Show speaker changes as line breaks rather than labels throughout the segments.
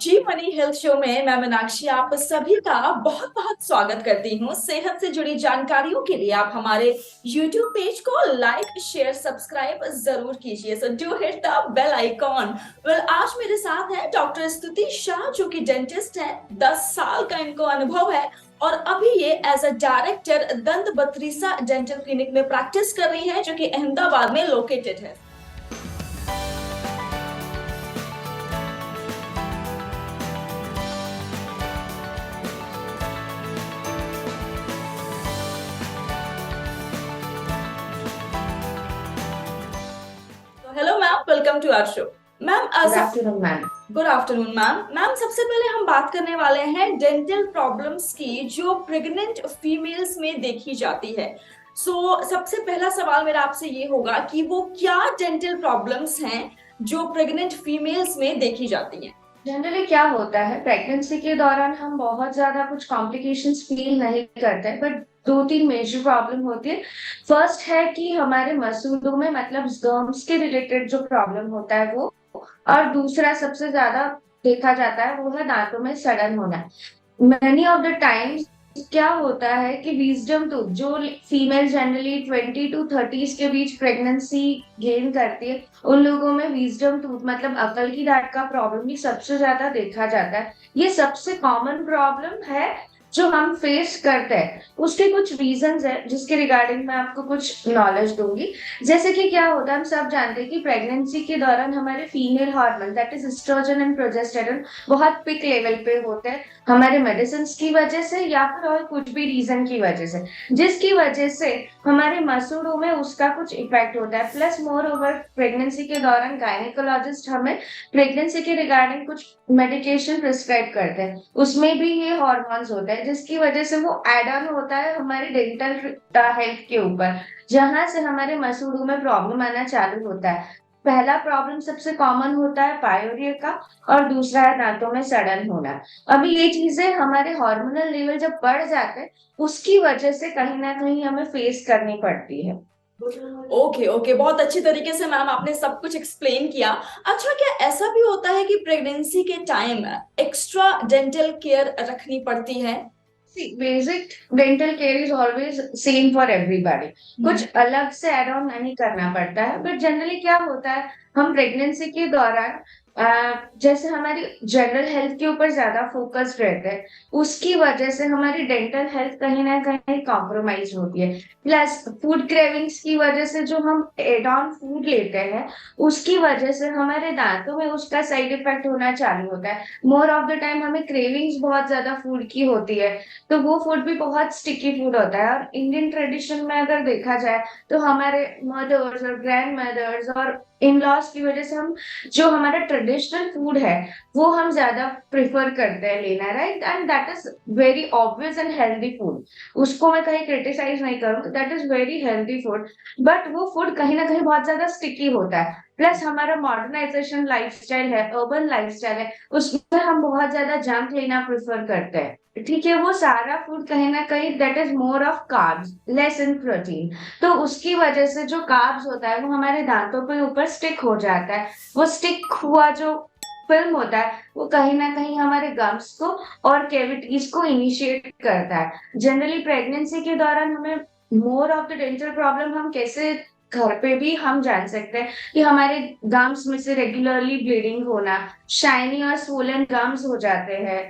जी money health show में मैं मीनाक्षी आप सभी का बहुत बहुत स्वागत करती हूँ। सेहत से जुड़ी जानकारियों के लिए आप हमारे YouTube पेज को लाइक शेयर सब्सक्राइब जरूर कीजिए। So do hit the bell icon. Well, आज मेरे साथ है डॉक्टर स्तुति शाह जो कि डेंटिस्ट है। 10 साल का इनको अनुभव है और अभी ये as a director Dant Batrisa dental clinic में प्रैक्टिस कर रही है जो कि अहमदाबाद में लोकेटेड है। Hello ma'am, welcome to our show. Ma'am,
good afternoon ma'am.
Good afternoon ma'am. Ma'am, सबसे पहले हम बात करने वाले हैं डेंटल प्रॉब्लम्स की जो प्रेग्नेंट फीमेल्स में देखी जाती है। सबसे पहला सवाल मेरा आपसे ये होगा कि वो क्या डेंटल प्रॉब्लम्स हैं जो प्रेग्नेंट फीमेल्स में देखी जाती हैं।
जनरली क्या होता है, प्रेगनेंसी के दौरान हम बहुत ज्यादा कुछ कॉम्प्लिकेशंस फील नहीं करते, बट दो तीन मेजर प्रॉब्लम होती है। फर्स्ट है कि हमारे मसूड़ों में मतलब गर्म्स के रिलेटेड जो प्रॉब्लम होता है वो, और दूसरा सबसे ज्यादा देखा जाता है वो है दांतों में सड़न होना। मैनी ऑफ द टाइम्स क्या होता है कि विजडम टूथ जो फीमेल जनरली 20 to 30 के बीच प्रेगनेंसी गेन करती है, उन लोगों में विजडम टूथ मतलब अकल की दांत का प्रॉब्लम भी सबसे ज्यादा देखा जाता है। ये सबसे कॉमन प्रॉब्लम है जो हम फेस करते हैं। उसके कुछ रीजंस है जिसके रिगार्डिंग मैं आपको कुछ नॉलेज दूंगी। जैसे कि क्या होता है, हम सब जानते हैं कि प्रेगनेंसी के दौरान हमारे female hormone that is estrogen and progesterone बहुत पिक लेवल पे होते हैं, हमारे मेडिसिन की वजह से या फिर और कुछ भी रीजन की वजह से, जिसकी वजह से हमारे मसूड़ों में उसका कुछ इफेक्ट होता है। प्लस मोर ओवर प्रेगनेंसी के दौरान गायनेकोलॉजिस्ट हमें प्रेगनेंसी के रिगार्डिंग कुछ मेडिकेशन प्रिस्क्राइब करते हैं, उसमें भी ये हॉर्मोन्स होते हैं जिसकी वजह से वो एड ऑन होता है हमारे डेंटल हेल्थ के ऊपर, जहां से हमारे मसूड़ों में प्रॉब्लम आना चालू होता है। पहला प्रॉब्लम सबसे कॉमन होता है पायोरिया का, और दूसरा है दांतों में सड़न होना। अभी ये चीजें हमारे हार्मोनल लेवल जब बढ़ जाते हैं उसकी वजह से कहीं ना कहीं हमें फेस करनी पड़ती है।
ओके ओके, बहुत अच्छी तरीके से मैम आपने सब कुछ एक्सप्लेन किया। अच्छा, क्या ऐसा भी होता है कि प्रेगनेंसी के टाइम एक्स्ट्रा डेंटल केयर रखनी पड़ती है?
Basic dental care is always same for everybody, कुछ अलग से एड ऑन नहीं करना पड़ता है। बट जनरली क्या होता है, हम प्रेगनेंसी के दौरान जैसे हमारी जनरल हेल्थ के ऊपर ज्यादा फोकस रहते हैं, उसकी वजह से हमारी डेंटल हेल्थ कहीं ना कहीं कॉम्प्रोमाइज होती है। प्लस फूड क्रेविंग्स की वजह से जो हम एड ऑन फूड लेते हैं उसकी वजह से हमारे दांतों में उसका साइड इफेक्ट होना चालू होता है। मोर ऑफ द टाइम हमें क्रेविंग्स बहुत ज्यादा फूड की होती है, तो वो फूड भी बहुत स्टिकी फूड होता है। और इंडियन ट्रेडिशन में अगर देखा जाए तो हमारे मदर्स और ग्रैंड मदर्स और इन लॉज की वजह से हम जो हमारा ट्रेडिशनल फूड है वो हम ज्यादा प्रिफर करते हैं लेना, right? And that is very obvious and healthy food, उसको मैं कहीं क्रिटिसाइज नहीं करूँ, that is very healthy food. But वो फूड कहीं ना कहीं बहुत ज्यादा स्टिकी होता है। प्लस हमारा मॉडर्नाइजेशन लाइफस्टाइल है, अर्बन लाइफस्टाइल है, उसमें हम बहुत ज्यादा जंक लेना प्रेफर करते हैं। ठीक है, वो सारा फूड कहीं ना कहीं that is more of carbs less in protein, तो उसकी वजह से जो कार्ब्स होता है वो हमारे दांतों के ऊपर स्टिक हो जाता है। वो स्टिक हुआ जो फिल्म होता है वो कहीं ना कहीं हमारे गम्स को और कैविटीज को इनिशिएट करता है। जनरली प्रेगनेंसी के दौरान हमें more of the dental problem हम कैसे घर पे भी हम जान सकते हैं कि हमारे गम्स में से रेगुलरली ब्लीडिंग होना, शाइनी और स्वोलन गम्स हो जाते हैं,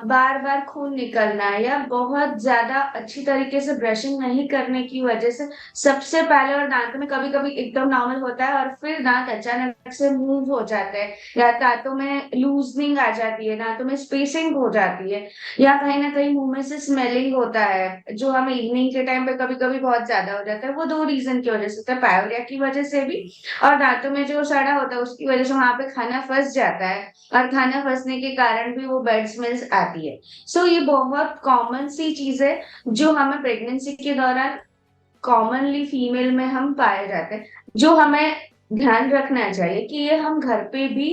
बार बार खून निकलना, या बहुत ज्यादा अच्छी तरीके से ब्रशिंग नहीं करने की वजह से सबसे पहले, और दांत में कभी कभी एकदम नॉर्मल होता है और फिर दांत अचानक से मूव हो जाते हैं, या दांतों में लूजनिंग आ जाती है, दांतों में स्पेसिंग हो जाती है, या कहीं ना कहीं मुंह में से स्मेलिंग होता है जो हमें इवनिंग के टाइम पे कभी कभी बहुत ज्यादा हो जाता है। वो दो रीजन की वजह से होता है, पायोरिया की वजह से भी, और दांतों में जो सड़ा होता है उसकी वजह से वहां पे खाना फंस जाता है, और खाना फंसने के कारण भी वो बैड स्मेल्स आती है। सो ये बहुत कॉमन सी चीज है जो हमें प्रेगनेंसी के दौरान कॉमनली फीमेल में हम पाए जाते हैं, जो हमें ध्यान रखना चाहिए कि ये हम घर पे भी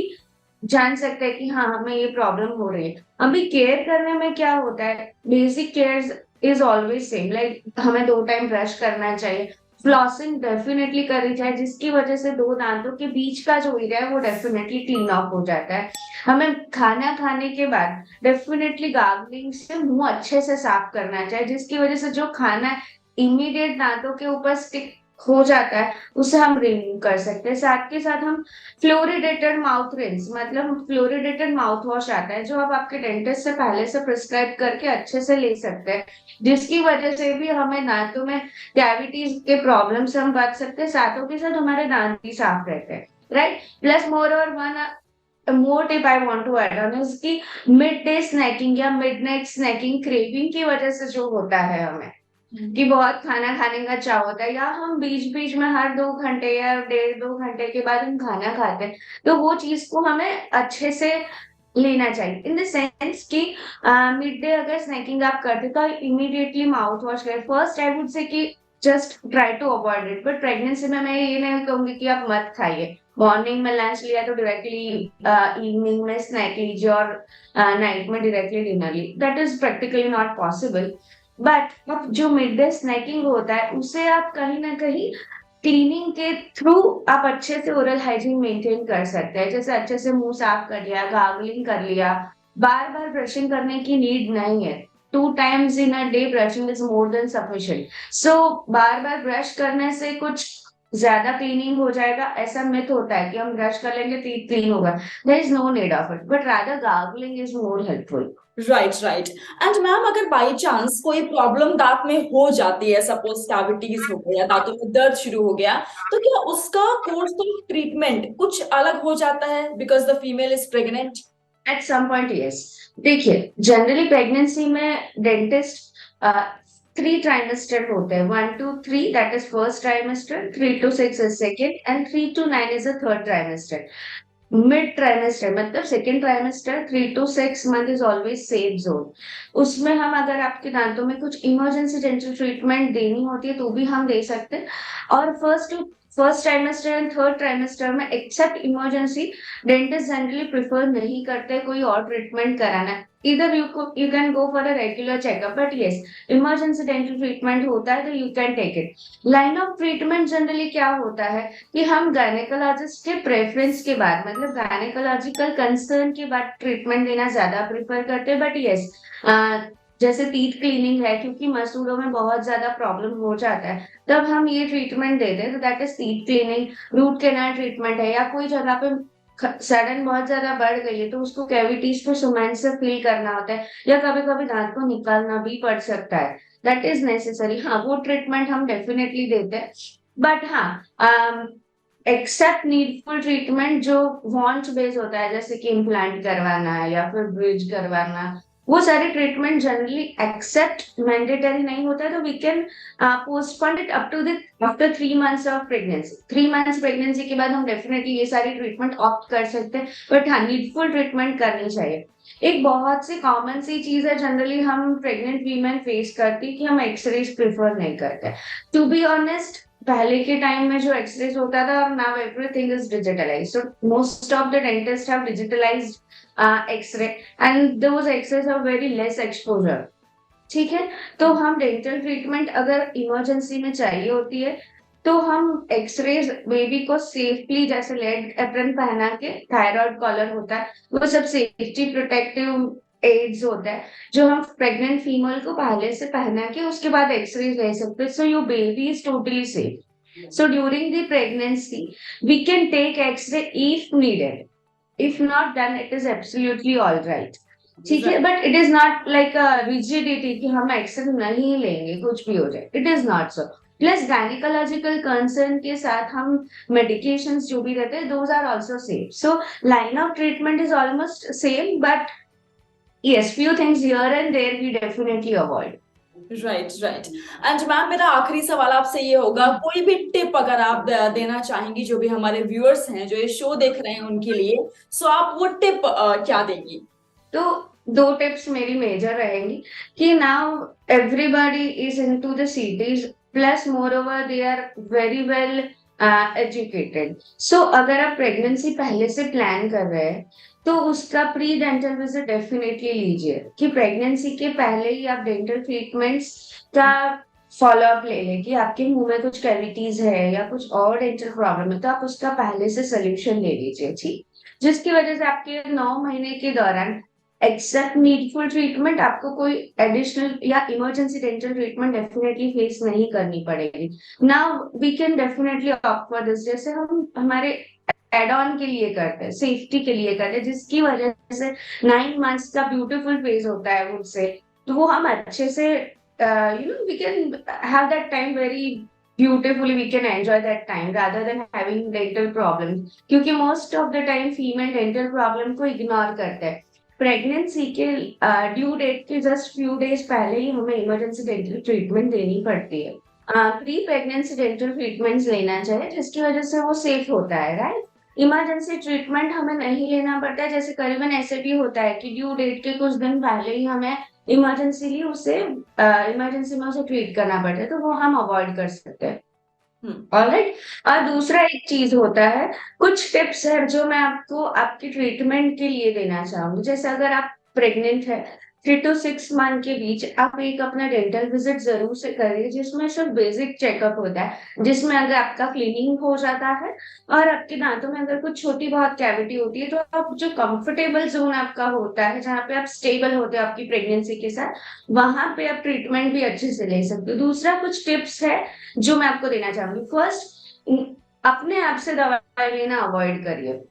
जान सकते हैं कि हाँ हमें ये प्रॉब्लम हो रही है। अभी केयर करने में क्या होता है, basic care is always same, like हमें 2 टाइम ब्रश करना चाहिए, फ्लॉसिंग डेफिनेटली करनी चाहिए, जिसकी वजह से दो दांतों के बीच का जो एरिया है वो डेफिनेटली क्लीन ऑफ हो जाता है। हमें खाना खाने के बाद डेफिनेटली गार्गलिंग से मुंह अच्छे से साफ करना चाहिए, जिसकी वजह से जो खाना इमीडिएट दांतों के ऊपर स्टिक हो जाता है उसे हम रिमूव कर सकते हैं। साथ के साथ हम फ्लोरिडेटेड माउथ रिंस, मतलब फ्लोरिडेटेड माउथ वॉश आता है जो आप आपके डेंटिस्ट से पहले से प्रिस्क्राइब करके अच्छे से ले सकते हैं, जिसकी वजह से भी हमें दांतों में कैविटीज के प्रॉब्लम से हम बच सकते हैं, साथों के साथ हमारे दांत भी साफ रहते हैं, राइट। प्लस मोर और one more tip I want to add on is कि मिड डे स्नैकिंग या मिडनाइट स्नैकिंग क्रेविंग की वजह से जो होता है हमें कि बहुत खाना खाने का चाह होता है, या हम बीच बीच में हर 2 घंटे या 1.5-2 घंटे के बाद हम खाना खाते हैं, तो वो चीज को हमें अच्छे से लेना चाहिए, इन द सेंस कि मिड डे अगर स्नैकिंग आप करते तो इमीडिएटली माउथ वॉश करें। फर्स्ट आई वुड से कि just try to avoid it, but pregnancy में मैं ये नहीं कहूंगी कि आप मत खाइए। मॉर्निंग में लंच लिया तो डायरेक्टली इवनिंग में स्नैक लीजिए और नाइट में डायरेक्टली डिनर लीजिए, that is practically not possible. But अब जो मिड डे स्नैकिंग होता है उसे आप कहीं ना कहीं क्लीनिंग के थ्रू आप अच्छे से ओरल हाइजीन मेंटेन कर सकते हैं, जैसे अच्छे से मुंह साफ कर लिया, गार्गलिंग कर लिया, बार बार ब्रशिंग करने की नीड नहीं है। 2 times in a day brushing is more than sufficient. So bar bar brush करने से कुछ ज्यादा क्लीनिंग हो जाएगा ऐसा मिथ होता है कि हम ब्रश कर लेंगे तो क्लीन होगा। There is no need of it, but rather gargling is more helpful.
Right right. And ma'am, अगर बाई चांस कोई प्रॉब्लम दांत में हो जाती है, सपोज कैविटीज हो गया, दांतों में दर्द शुरू हो गया, तो क्या उसका कोर्स ऑफ ट्रीटमेंट कुछ अलग हो जाता है because the female is pregnant?
At some point yes. देखिए जनरली प्रेगनेंसी में डेंटिस्ट 3 ट्राइमेस्टर होते हैं, 1 to 3 that is first trimester, 3 to 6 is second, and 3 to 9 is the third trimester. Mid trimester मतलब second trimester 3 to 6 month is always safe zone. उसमें हम अगर आपके दांतों में कुछ इमरजेंसी डेंटल ट्रीटमेंट देनी होती है तो भी हम दे सकते हैं। और first trimester and third trimester में except emergency dentist generally prefer नहीं करते कोई और ट्रीटमेंट कराना। इधर you can go for a regular checkup, but yes emergency dental treatment होता है तो you can take it. Line of treatment generally क्या होता है कि हम गायनेकोलॉजिस्ट के प्रेफरेंस के बाद, मतलब गायनेकोलॉजिकल कंसर्न के बाद ट्रीटमेंट देना ज्यादा प्रेफर करते हैं। बट यस जैसे टीथ क्लीनिंग है, क्योंकि मसूड़ों में बहुत ज्यादा प्रॉब्लम हो जाता है, तब हम ये ट्रीटमेंट देते हैं, तो that is teeth cleaning. Root canal treatment है, या कोई जगह पे सडन बहुत ज्यादा बढ़ गई है तो उसको कैविटीज पे सीमेंट से फिल करना होता है, या कभी कभी दांत को निकालना भी पड़ सकता है, दैट इज नेसेसरी। हाँ वो ट्रीटमेंट हम डेफिनेटली देते हैं। बट हाँ एक्सेप्ट नीडफुल ट्रीटमेंट जो वांट बेस्ड होता है, जैसे कि इम्प्लांट करवाना है या फिर ब्रिज करवाना, वो सारे ट्रीटमेंट जनरली एक्सेप्ट मैंडेटरी नहीं होता है, तो we can postpone it up to the after 3 months of pregnancy. 3 months pregnancy के बाद हम डेफिनेटली ये सारी ट्रीटमेंट ऑप्ट कर सकते हैं, बट हाँ नीडफुल ट्रीटमेंट करनी चाहिए। एक बहुत सी कॉमन सी चीज है जनरली हम प्रेग्नेंट वीमेन फेस करती कि हम एक्सरेज प्रिफर नहीं करते। टू बी ऑनेस्ट पहले के टाइम में जो एक्सरेज होता था, now everything is digitalised, so most of the dentist have digitalised x-ray and those x-rays are very less exposure. ठीक है, तो हम डेंटल ट्रीटमेंट अगर इमरजेंसी में चाहिए होती है तो हम एक्सरेज बेबी को सेफली, जैसे लेड एप्रन पहना के, थायराइड कॉलर होता है, वो सब सेफ्टी प्रोटेक्टिव एड्स होता है जो हम प्रेग्नेंट फीमेल को पहले से पहना के उसके बाद एक्सरेज ले सकते हैं, so your baby is totally safe. So during the pregnancy we can take x-ray if needed, if not then it is absolutely all right। ठीक है, but it is not like a rigidity कि हम x-ray नहीं लेंगे कुछ भी हो जाए, it is not so. Plus gynaecological concern के साथ हम मेडिकेशंस जो भी रहते हैं those are also safe, so line of treatment is almost same, but yes few things here and there we definitely avoid।
Right right. And ma'am, मेरा आखिरी सवाल आपसे ये होगा, कोई भी टिप अगर आप देना चाहेंगी जो भी हमारे व्यूअर्स हैं जो ये शो देख रहे हैं उनके लिए, सो आप वो टिप क्या देंगी?
तो 2 टिप्स मेरी मेजर रहेंगी कि now everybody is into the cities, plus moreover they are very well educated. So अगर आप प्रेगनेंसी पहले से प्लान कर रहे हैं तो उसका प्री डेंटल विजिट डेफिनेटली लीजिए, कि प्रेगनेंसी के पहले ही आप डेंटल ट्रीटमेंट्स का फॉलो अप ले ले कि आपके मुंह में कुछ कैविटीज है या कुछ और डेंटल प्रॉब्लम है, तो आप उसका पहले से सोल्यूशन ले लीजिए, ठीक। जिसकी वजह से आपके 9 महीने के दौरान एक्सेप्ट नीडफुल ट्रीटमेंट आपको कोई एडिशनल या emergency dental treatment definitely face नहीं करनी पड़ेगी। Now we can definitely opt for this, जैसे हम हमारे एड ऑन के लिए करते हैं, सेफ्टी के लिए करते हैं, जिसकी वजह से 9 मंथ्स का ब्यूटीफुल फेज होता है मुझसे, तो वो हम अच्छे से we can have that time very beautifully, we can enjoy that time rather than having dental problems, क्योंकि most of the time female dental problem को इग्नोर करते हैं। प्रेगनेंसी के ड्यू डेट के जस्ट फ्यू डेज पहले ही हमें emergency dental treatment देनी पड़ती है। प्री प्रेगनेंसी डेंटल ट्रीटमेंट्स लेना चाहिए, जिसकी वजह से वो सेफ होता है, राइट। इमरजेंसी ट्रीटमेंट हमें नहीं लेना पड़ता है, जैसे करीबन ऐसे भी होता है कि ड्यू डेट के कुछ दिन पहले ही हमें इमरजेंसीली उसे इमरजेंसी में उसे ट्रीट करना पड़ता है, तो वो हम अवॉइड कर सकते हैं। ऑलराइट। और दूसरा एक चीज होता है, कुछ टिप्स है जो मैं आपको आपकी ट्रीटमेंट के लिए देना चाहूंगी। जैसे अगर आप प्रेग्नेंट है 3 to 6 मंथ के बीच, आप एक अपना डेंटल विजिट जरूर से करिए, जिसमें सिर्फ बेसिक चेकअप होता है, जिसमें अगर आपका क्लीनिंग हो जाता है और आपके दांतों में अगर कुछ छोटी बहुत कैविटी होती है, तो आप जो कंफर्टेबल जोन आपका होता है, जहाँ पे आप स्टेबल होते हो आपकी प्रेगनेंसी के साथ, वहां पे आप ट्रीटमेंट भी अच्छे से ले सकते हो। दूसरा कुछ टिप्स है जो मैं आपको देना चाहूंगी। फर्स्ट, अपने आप से दवाई लेना अवॉइड करिए।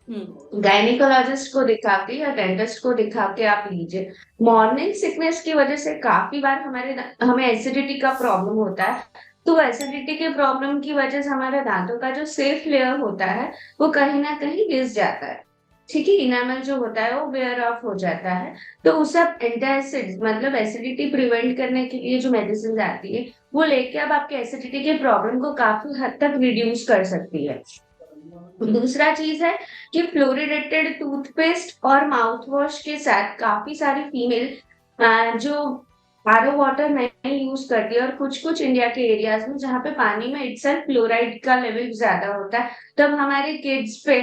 गायनिकोलॉजिस्ट को दिखा के या डेंटिस्ट को दिखा के आप लीजिए। मॉर्निंग सिकनेस की वजह से काफी बार हमें एसिडिटी का प्रॉब्लम होता है, तो एसिडिटी के प्रॉब्लम की वजह से हमारे दांतों का जो सेफ लेयर होता है वो कहीं ना कहीं घिस जाता है, ठीक है। इनामल जो होता है वो वेयर ऑफ हो जाता है, तो उस एंटासिड मतलब एसिडिटी प्रिवेंट करने के लिए जो मेडिसिन आती है वो लेके अब आपके एसिडिटी के प्रॉब्लम को काफी हद तक रिड्यूस कर सकती है। दूसरा चीज है कि फ्लोरिडेटेड टूथपेस्ट और माउथ वॉश के साथ काफी सारी फीमेल जो आरओ वाटर नहीं यूज करती है, और कुछ कुछ इंडिया के एरियाज में जहाँ पे पानी में इटसेल्फ फ्लोराइड का लेवल ज्यादा होता है, तब हमारे किड्स पे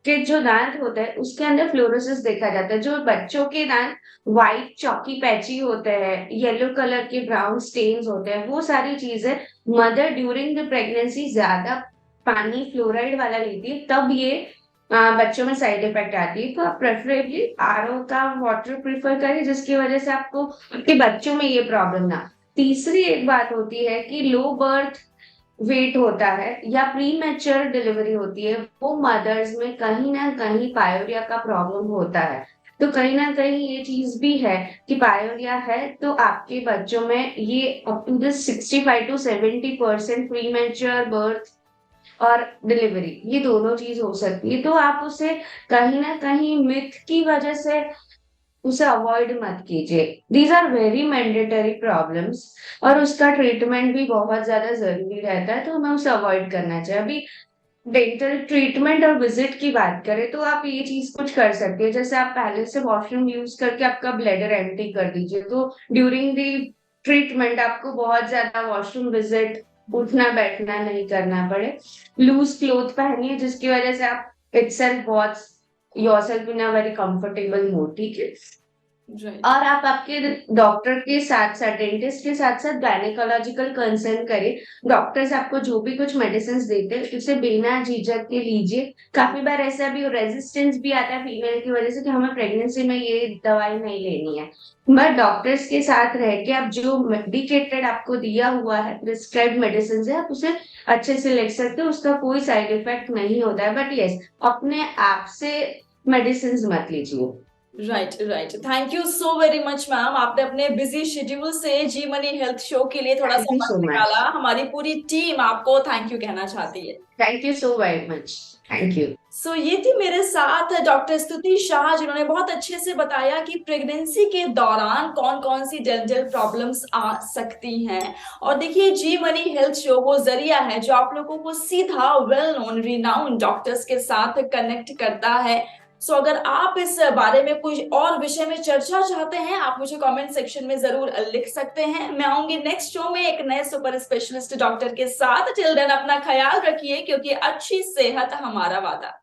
के जो दांत होते हैं उसके अंदर फ्लोरोसिस देखा जाता है। जो बच्चों के दांत व्हाइट चॉकी पैची होते हैं, येलो कलर के ब्राउन स्टेन्स होते हैं, वो सारी चीजें मदर ड्यूरिंग द प्रेगनेंसी ज्यादा पानी फ्लोराइड वाला लेती है, तब ये बच्चों में साइड इफेक्ट आती है। तो आप प्रेफरेबली आरओ का वाटर प्रिफर करें, जिसकी वजह से आपको आपके बच्चों में ये प्रॉब्लम ना। तीसरी एक बात होती है कि लो बर्थ वेट होता है या प्री मैच्योर डिलीवरी होती है, वो मदर्स में कहीं ना कहीं पायोरिया का प्रॉब्लम होता है। तो कहीं ना कहीं ये चीज भी है कि पायोरिया है तो आपके बच्चों में ये up to this 65 to 70% premature birth और डिलीवरी, ये दोनों चीज हो सकती है। तो आप उसे कहीं ना कहीं मिथ की वजह से उसे अवॉइड मत कीजिए। These are very mandatory problems, और उसका ट्रीटमेंट भी बहुत ज्यादा जरूरी रहता है, तो हमें उसे अवॉइड करना चाहिए। अभी डेंटल ट्रीटमेंट और विजिट की बात करें तो आप ये चीज कुछ कर सकते हैं, जैसे आप पहले से वॉशरूम यूज करके आपका ब्लैडर एम्प्टी कर दीजिए, तो ड्यूरिंग द ट्रीटमेंट आपको बहुत ज्यादा वॉशरूम विजिट उठना बैठना नहीं करना पड़े। लूज क्लोथ पहनिए, जिसकी वजह से आप इटसेल्फ बहुत yourself in a very comfortable mode, ठीक है। और आप आपके डॉक्टर के साथ साथ डेंटिस्ट के साथ साथ गायनेकोलॉजिकल कंसर्न करें। डॉक्टर्स आपको जो भी कुछ मेडिसिन देते हैं उसे बिना झिझक के लीजिए। काफी बार ऐसा भी रेजिस्टेंस भी आता है फीमेल की वजह से कि हमें प्रेगनेंसी में ये दवाई नहीं लेनी है, बट डॉक्टर्स के साथ रह के आप जो मेडिकेटेड आपको दिया हुआ है प्रिस्क्राइब मेडिसिन है, आप उसे अच्छे से ले सकते हो, उसका कोई साइड इफेक्ट नहीं होता है। बट यस, अपने आप से मेडिसिन मत लीजिए।
Right right, thank you so very much ma'am. आपने अपने बिजी शेड्यूल से जी मनी हेल्थ शो के लिए थोड़ा सा वक्त निकाला। हमारी पूरी टीम आपको थैंक यू कहना चाहती है।
Thank you so very much, thank you.
So ये थी मेरे साथ डॉक्टर स्तुति शाह, जिन्होंने बहुत अच्छे से बताया कि प्रेगनेंसी के दौरान कौन कौन सी डेंटल प्रॉब्लम्स आ सकती हैं। और देखिए, जी मनी हेल्थ शो वो जरिया है जो आप लोगों को सीधा वेल नोन रिनाउंड डॉक्टर्स के साथ कनेक्ट करता है। सो अगर आप इस बारे में कोई और विषय में चर्चा चाहते हैं, आप मुझे कमेंट सेक्शन में जरूर लिख सकते हैं। मैं आऊंगी नेक्स्ट शो में एक नए सुपर स्पेशलिस्ट डॉक्टर के साथ। टिल देन अपना ख्याल रखिए, क्योंकि अच्छी सेहत हमारा वादा।